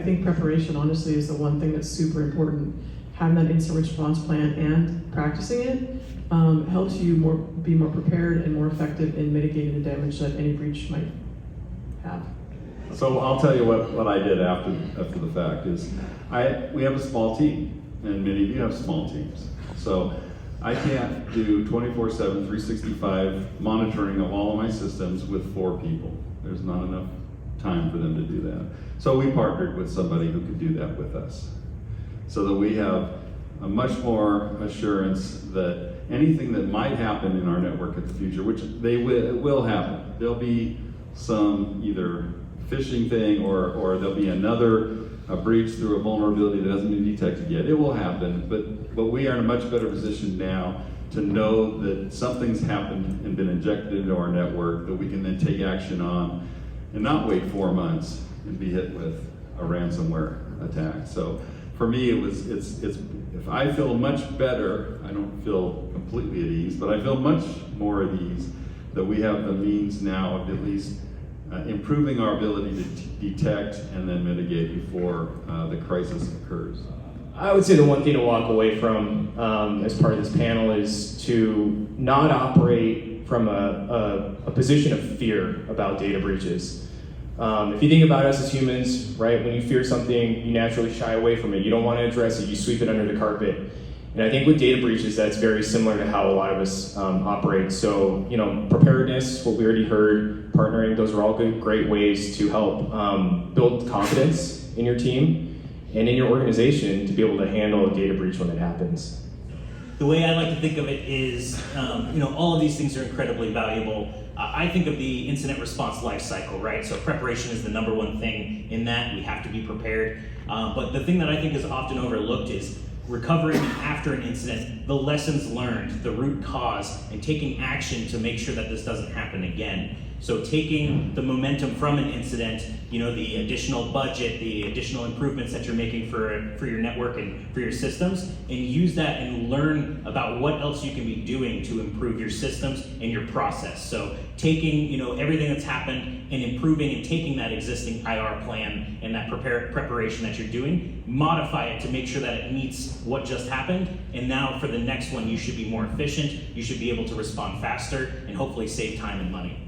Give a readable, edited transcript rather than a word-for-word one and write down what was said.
think preparation honestly is the one thing that's super important. Having that incident response plan and practicing it helps you be more prepared and more effective in mitigating the damage that any breach might have. So I'll tell you what I did after the fact is, we have a small team, and many of you have small teams. So I can't do 24/7, 365 monitoring of all of my systems with 4 people. There's not enough time for them to do that. So we partnered with somebody who could do that with us, so that we have a much more assurance that anything that might happen in our network in the future, which will happen. There'll be some either phishing thing or there'll be another breach through a vulnerability that hasn't been detected yet. It will happen, but we are in a much better position now to know that something's happened and been injected into our network that we can then take action on and not wait 4 months and be hit with a ransomware attack. So for me, it's if I feel much better, I don't feel completely at ease, but I feel much more at ease that we have the means now of at least improving our ability to detect and then mitigate before the crisis occurs. I would say the one thing to walk away from as part of this panel is to not operate from a position of fear about data breaches. If you think about us as humans, right, when you fear something, you naturally shy away from it. You don't want to address it, you sweep it under the carpet. And I think with data breaches, that's very similar to how a lot of us operate. So, preparedness, what we already heard, partnering, those are all great ways to help build confidence in your team and in your organization to be able to handle a data breach when it happens. The way I like to think of it is, all of these things are incredibly valuable. I think of the incident response life cycle, right? So preparation is the number one thing in that. We have to be prepared. But the thing that I think is often overlooked is recovering after an incident, the lessons learned, the root cause, and taking action to make sure that this doesn't happen again. So taking the momentum from an incident, the additional budget, the additional improvements that you're making for your network and for your systems, and use that and learn about what else you can be doing to improve your systems and your process. So taking everything that's happened and improving and taking that existing IR plan and that preparation that you're doing, modify it to make sure that it meets what just happened, and now for the next one you should be more efficient, you should be able to respond faster, and hopefully save time and money.